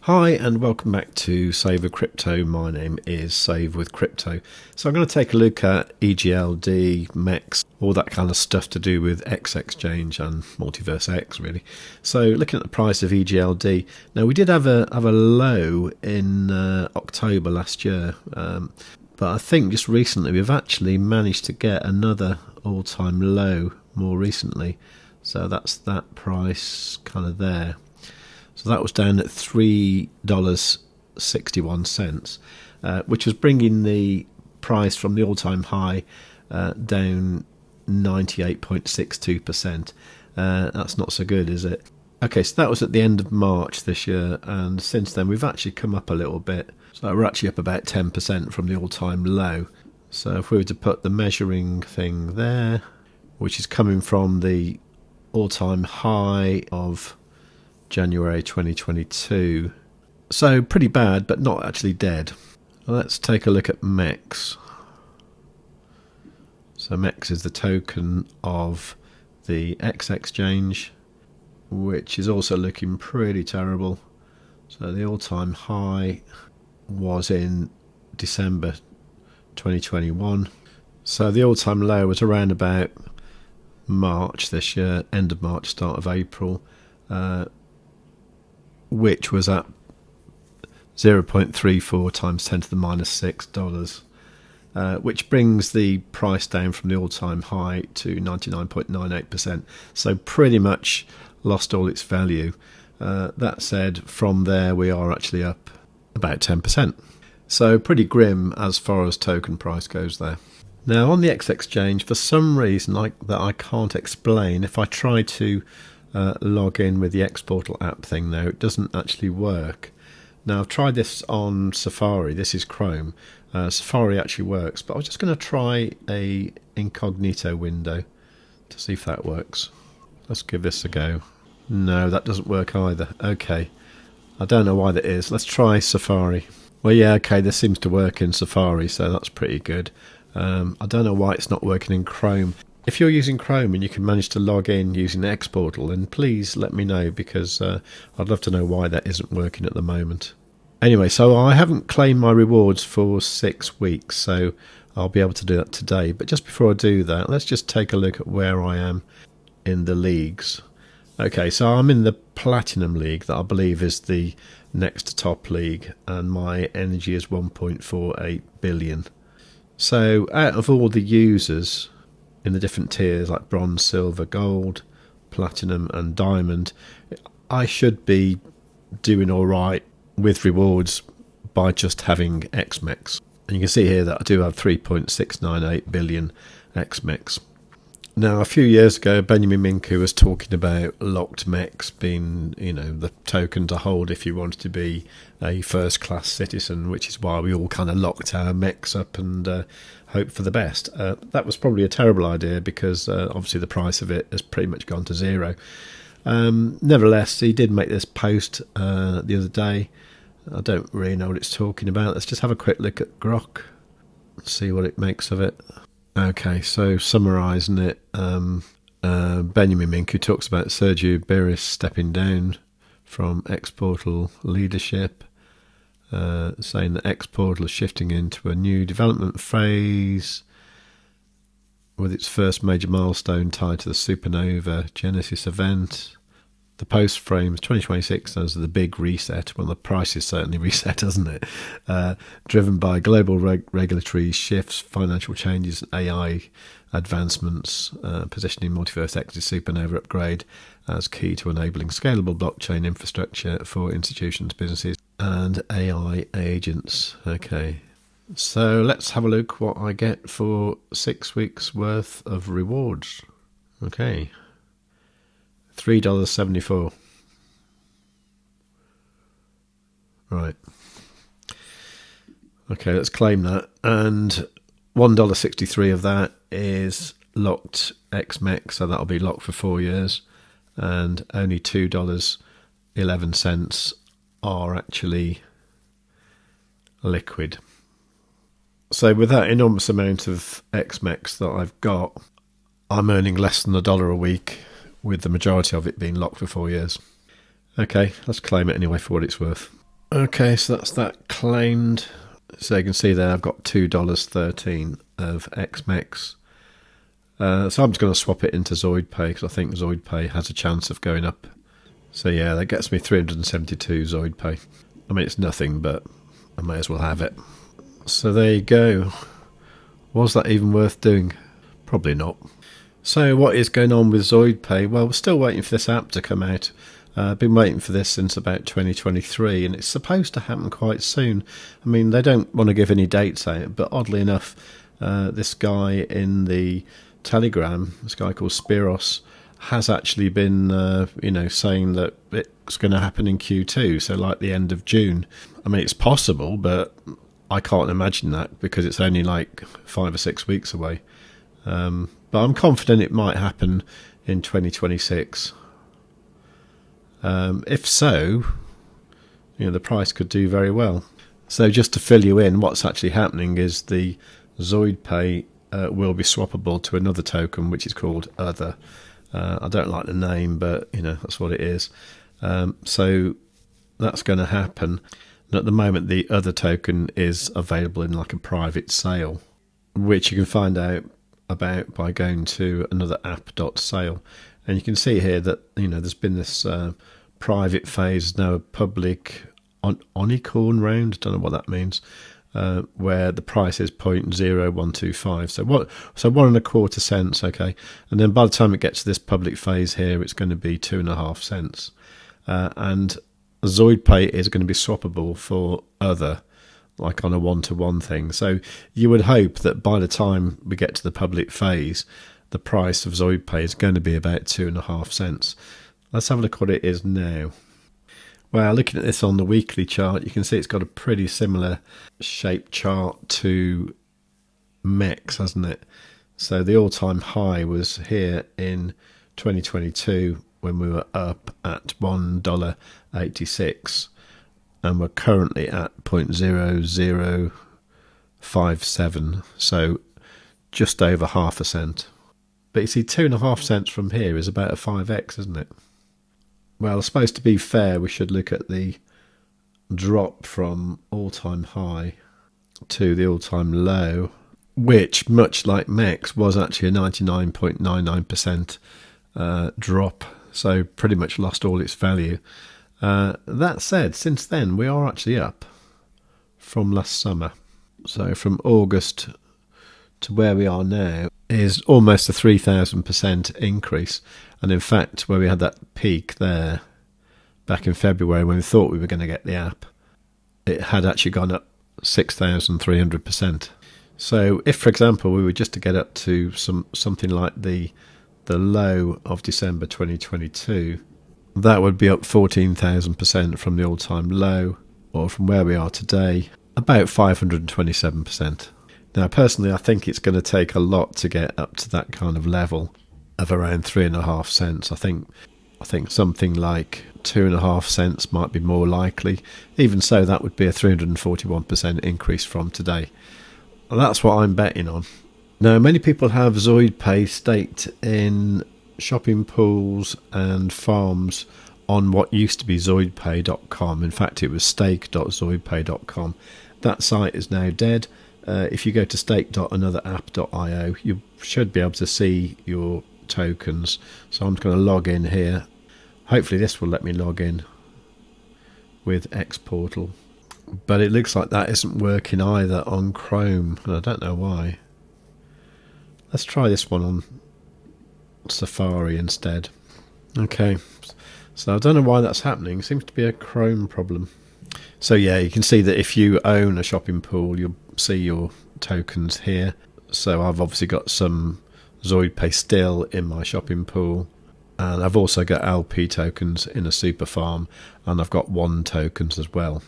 Hi and welcome back to Save with Crypto. My name is Save with Crypto. So I'm going to take a look at EGLD, MEX, all that kind of stuff to do with X Exchange and Multiverse X really. So looking at the price of EGLD, now we did have a low in October last year, but I think just recently we've actually managed to get another all-time low more recently. So that's that price kind of there. So that was down at $3.61, which was bringing the price from the all-time high down 98.62%. That's not so good, is it? Okay, so that was at the end of March this year, and since then we've actually come up a little bit. So we're actually up about 10% from the all-time low. So if we were to put the measuring thing there, which is coming from the all-time high of January 2022. So pretty bad, but not actually dead. Let's take a look at MEX. So MEX is the token of the X Exchange, which is also looking pretty terrible. So the all-time high was in December 2021. So the all-time low was around about March this year, end of March, start of April, which was at 0.34 times 10 to the minus $6, which brings the price down from the all-time high to 99.98%. So pretty much lost all its value. That said, from there we are actually up about 10%. So pretty grim as far as token price goes there. Now on the X Exchange, for some reason that I can't explain, if I try to log in with the X Portal app thing now, it doesn't actually work. Now I've tried this on Safari, this is Chrome. Safari actually works, but I was just going to try a incognito window to see if that works. Let's give this a go. No, that doesn't work either. Okay, I don't know why that is. Let's try Safari. Well, yeah, okay, this seems to work in Safari, so that's pretty good. I don't know why it's not working in Chrome. If you're using Chrome and you can manage to log in using the X Portal, then please let me know, because I'd love to know why that isn't working at the moment. Anyway, so I haven't claimed my rewards for 6 weeks, so I'll be able to do that today. But just before I do that, let's just take a look at where I am in the leagues. Okay, so I'm in the Platinum League, that I believe is the next top league, and my energy is 1.48 billion. So out of all the users in the different tiers like bronze, silver, gold, platinum and diamond, I should be doing all right with rewards by just having XMEX. And you can see here that I do have 3.698 billion XMEX. Now a few years ago, Benjamin Minku was talking about locked MEX being, the token to hold if you wanted to be a first-class citizen, which is why we all kind of locked our MEX up and hope for the best. That was probably a terrible idea, because obviously the price of it has pretty much gone to zero. Nevertheless, he did make this post the other day. I don't really know what it's talking about. Let's just have a quick look at Grok, see what it makes of it. Okay, so summarising it, Benjamin Minku talks about Sergio Beris stepping down from X Portal leadership, saying that X Portal is shifting into a new development phase with its first major milestone tied to the Supernova Genesis event. The post frames 2026 as the big reset. Well, the price is certainly reset, hasn't it? Driven by global regulatory shifts, financial changes, and AI advancements, positioning Multiverse X's Supernova upgrade as key to enabling scalable blockchain infrastructure for institutions, businesses, and AI agents. Okay, so let's have a look what I get for 6 weeks worth of rewards. Okay. $3.74. Right. Okay, let's claim that. And $1.63 of that is locked XMEX, so that'll be locked for 4 years. And only $2.11 are actually liquid. So with that enormous amount of XMEX that I've got, I'm earning less than $1 a week, with the majority of it being locked for 4 years. Okay, let's claim it anyway for what it's worth. Okay, so that's that claimed. So you can see there I've got $2.13 of XMEX. So I'm just going to swap it into ZPAY because I think ZPAY has a chance of going up. So yeah, that gets me 372 ZPAY. I mean, it's nothing, but I may as well have it. So there you go. Was that even worth doing? Probably not. So what is going on with ZPAY? Well, we're still waiting for this app to come out. I've been waiting for this since about 2023, and it's supposed to happen quite soon. I mean, they don't want to give any dates out, but oddly enough, this guy in the Telegram, this guy called Spiros, has actually been, saying that it's going to happen in Q2, so like the end of June. I mean, it's possible, but I can't imagine that because it's only like 5 or 6 weeks away. But I'm confident it might happen in 2026. If so, the price could do very well. So just to fill you in, what's actually happening is the ZPAY will be swappable to another token, which is called Other. I don't like the name, but that's what it is. So that's going to happen. And at the moment, the Other token is available in like a private sale, which you can find out about by going to another app.sale. And you can see here that there's been this private phase, now a public unicorn round. I don't know what that means. Where the price is 0.0125. So 1.25 cents. Okay, and then by the time it gets to this public phase here, it's going to be 2.5 cents. And ZPAY is going to be swappable for Other, like on a 1-to-1 thing. So you would hope that by the time we get to the public phase, the price of ZPAY is going to be about 2.5 cents. Let's have a look what it is now. Well, looking at this on the weekly chart, you can see it's got a pretty similar shaped chart to MEX, hasn't it? So the all-time high was here in 2022 when we were up at $1.86, and we're currently at 0.0057, so just over half a cent. But you see, 2.5 cents from here is about a 5x, isn't it? Well, I suppose to be fair, we should look at the drop from all-time high to the all-time low, which, much like MEX, was actually a 99.99% drop, so pretty much lost all its value. That said, since then, we are actually up from last summer. So from August to where we are now is almost a 3,000% increase. And in fact, where we had that peak there back in February when we thought we were going to get the app, it had actually gone up 6,300%. So if, for example, we were just to get up to something like the low of December 2022, that would be up 14,000% from the all-time low, or from where we are today, about 527%. Now, personally, I think it's going to take a lot to get up to that kind of level of around 3.5 cents. I think something like 2.5 cents might be more likely. Even so, that would be a 341% increase from today. Well, that's what I'm betting on. Now, many people have ZPAY staked in shopping pools and farms on what used to be ZPAY.com. In fact, it was stake.ZPAY.com. That site is now dead. If you go to stake.anotherapp.io, you should be able to see your tokens. So I'm just going to log in here. Hopefully this will let me log in with Xportal. But it looks like that isn't working either on Chrome, and I don't know why. Let's try this one on Safari instead. Okay, so I don't know why that's happening. It seems to be a Chrome problem. So yeah, you can see that if you own a shopping pool, you'll see your tokens here. So I've obviously got some ZPAY still in my shopping pool, and I've also got LP tokens in a super farm, and I've got one tokens as well.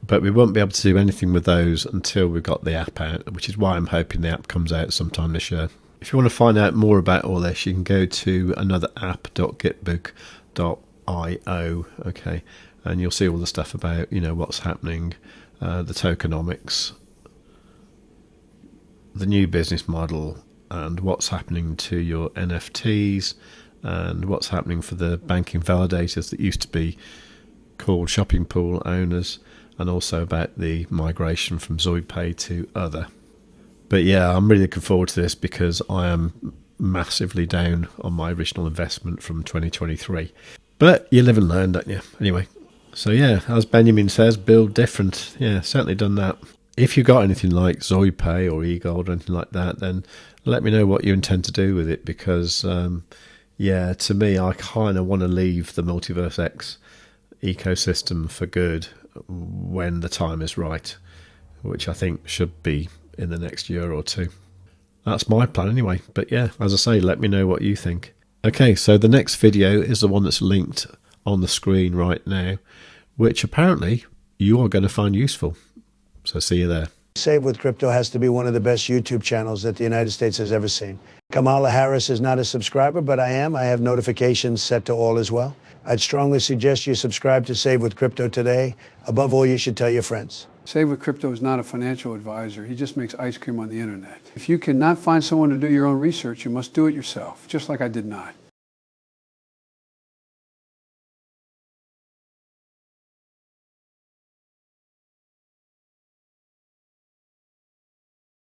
But we won't be able to do anything with those until we've got the app out, which is why I'm hoping the app comes out sometime this year. If you want to find out more about all this, you can go to anotherapp.gitbook.io, okay, and you'll see all the stuff about, what's happening, the tokenomics, the new business model, and what's happening to your NFTs, and what's happening for the banking validators that used to be called Shopping Pool Owners, and also about the migration from ZPAY to other. But yeah, I'm really looking forward to this because I am massively down on my original investment from 2023. But you live and learn, don't you? Anyway, so yeah, as Benjamin says, build different. Yeah, certainly done that. If you got anything like ZPAY or EGLD or anything like that, then let me know what you intend to do with it, because yeah, to me, I kind of want to leave the Multiverse X ecosystem for good when the time is right, which I think should be in the next year or two. That's my plan anyway. But yeah, as I say, let me know what you think. Okay, so the next video is the one that's linked on the screen right now, which apparently you are going to find useful. So see you there. Save with Crypto has to be one of the best YouTube channels that the United States has ever seen. Kamala Harris is not a subscriber, but I am. I have notifications set to all as well. I'd strongly suggest you subscribe to Save with Crypto today. Above all, you should tell your friends. Save with Crypto is not a financial advisor. He just makes ice cream on the internet. If you cannot find someone to do your own research, you must do it yourself, just like I did not.